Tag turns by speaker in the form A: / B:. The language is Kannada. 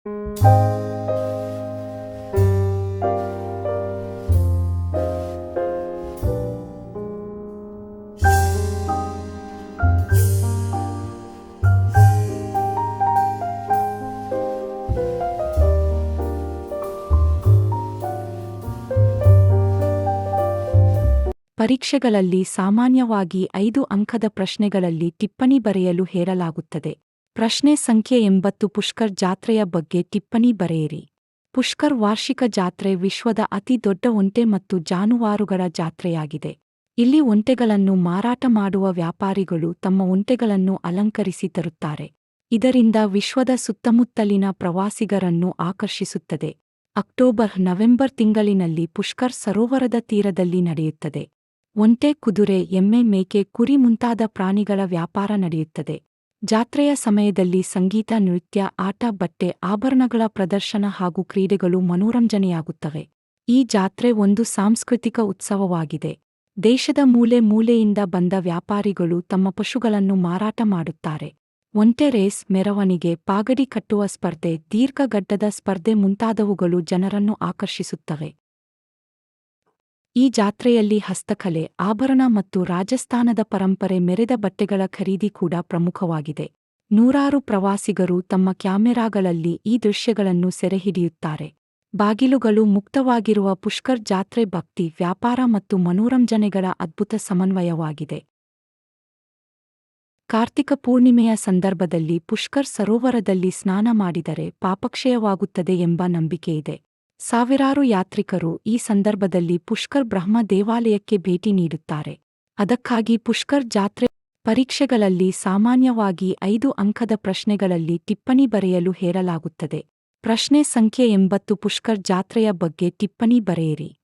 A: ಪರೀಕ್ಷೆಗಳಲ್ಲಿ ಸಾಮಾನ್ಯವಾಗಿ 5 ಅಂಕದ ಪ್ರಶ್ನೆಗಳಲ್ಲಿ ಟಿಪ್ಪಣಿ ಬರೆಯಲು ಹೇಳಲಾಗುತ್ತದೆ. ಪ್ರಶ್ನೆ ಸಂಖ್ಯೆ 80 ಪುಷ್ಕರ್ ಜಾತ್ರೆಯ ಬಗ್ಗೆ ಟಿಪ್ಪಣಿ ಬರೆಯಿರಿ. ಪುಷ್ಕರ್ ವಾರ್ಷಿಕ ಜಾತ್ರೆ ವಿಶ್ವದ ಅತಿ ದೊಡ್ಡ ಒಂಟೆ ಮತ್ತು ಜಾನುವಾರುಗಳ ಜಾತ್ರೆಯಾಗಿದೆ. ಇಲ್ಲಿ ಒಂಟೆಗಳನ್ನು ಮಾರಾಟ ಮಾಡುವ ವ್ಯಾಪಾರಿಗಳು ತಮ್ಮ ಒಂಟೆಗಳನ್ನು ಅಲಂಕರಿಸಿ ತರುತ್ತಾರೆ. ಇದರಿಂದ ವಿಶ್ವದ ಸುತ್ತಮುತ್ತಲಿನ ಪ್ರವಾಸಿಗರನ್ನು ಆಕರ್ಷಿಸುತ್ತದೆ. ಅಕ್ಟೋಬರ್-ನವೆಂಬರ್ ತಿಂಗಳಿನಲ್ಲಿ ಪುಷ್ಕರ್ ಸರೋವರದ ತೀರದಲ್ಲಿ ನಡೆಯುತ್ತದೆ. ಒಂಟೆ, ಕುದುರೆ, ಎಮ್ಮೆ, ಮೇಕೆ, ಕುರಿ ಮುಂತಾದ ಪ್ರಾಣಿಗಳ ವ್ಯಾಪಾರ ನಡೆಯುತ್ತದೆ. ಜಾತ್ರೆಯ ಸಮಯದಲ್ಲಿ ಸಂಗೀತ, ನೃತ್ಯ, ಆಟ, ಬಟ್ಟೆ, ಆಭರಣಗಳ ಪ್ರದರ್ಶನ ಹಾಗೂ ಕ್ರೀಡೆಗಳು ಮನೋರಂಜನೆಯಾಗುತ್ತವೆ. ಈ ಜಾತ್ರೆ ಒಂದು ಸಾಂಸ್ಕೃತಿಕ ಉತ್ಸವವಾಗಿದೆ. ದೇಶದ ಮೂಲೆ ಮೂಲೆಯಿಂದ ಬಂದ ವ್ಯಾಪಾರಿಗಳು ತಮ್ಮ ಪಶುಗಳನ್ನು ಮಾರಾಟ ಮಾಡುತ್ತಾರೆ. ಒಂಟೆ ರೇಸ್, ಮೆರವಣಿಗೆ, ಪಾಗಡಿ ಕಟ್ಟುವ ಸ್ಪರ್ಧೆ, ದೀರ್ಘಗಡ್ಡದ ಸ್ಪರ್ಧೆ ಮುಂತಾದವುಗಳು ಜನರನ್ನು ಆಕರ್ಷಿಸುತ್ತವೆ. ಈ ಜಾತ್ರೆಯಲ್ಲಿ ಹಸ್ತಕಲೆ, ಆಭರಣ ಮತ್ತು ರಾಜಸ್ಥಾನದ ಪರಂಪರೆ ಮೆರೆದ ಬಟ್ಟೆಗಳ ಖರೀದಿ ಕೂಡ ಪ್ರಮುಖವಾಗಿದೆ. ನೂರಾರು ಪ್ರವಾಸಿಗರು ತಮ್ಮ ಕ್ಯಾಮೆರಾಗಳಲ್ಲಿ ಈ ದೃಶ್ಯಗಳನ್ನು ಸೆರೆಹಿಡಿಯುತ್ತಾರೆ. ಬಾಗಿಲುಗಳು ಮುಕ್ತವಾಗಿರುವ ಪುಷ್ಕರ್ ಜಾತ್ರೆ ಭಕ್ತಿ, ವ್ಯಾಪಾರ ಮತ್ತು ಮನೋರಂಜನೆಗಳ ಅದ್ಭುತ ಸಮನ್ವಯವಾಗಿದೆ. ಕಾರ್ತಿಕ ಪೂರ್ಣಿಮೆಯ ಸಂದರ್ಭದಲ್ಲಿ ಪುಷ್ಕರ್ ಸರೋವರದಲ್ಲಿ ಸ್ನಾನ ಮಾಡಿದರೆ ಪಾಪಕ್ಷಯವಾಗುತ್ತದೆ ಎಂಬ ನಂಬಿಕೆಯಿದೆ. ಸಾವಿರಾರು ಯಾತ್ರಿಕರು ಈ ಸಂದರ್ಭದಲ್ಲಿ ಪುಷ್ಕರ್ ಬ್ರಹ್ಮ ದೇವಾಲಯಕ್ಕೆ ಭೇಟಿ ನೀಡುತ್ತಾರೆ. ಅದಕ್ಕಾಗಿ ಪುಷ್ಕರ್ ಜಾತ್ರೆ ಪರೀಕ್ಷೆಗಳಲ್ಲಿ ಸಾಮಾನ್ಯವಾಗಿ 5 ಅಂಕದ ಪ್ರಶ್ನೆಗಳಲ್ಲಿ ಟಿಪ್ಪಣಿ ಬರೆಯಲು ಹೇಳಲಾಗುತ್ತದೆ. ಪ್ರಶ್ನೆ ಸಂಖ್ಯೆ 80 ಪುಷ್ಕರ್ ಜಾತ್ರೆಯ ಬಗ್ಗೆ ಟಿಪ್ಪಣಿ ಬರೆಯಿರಿ.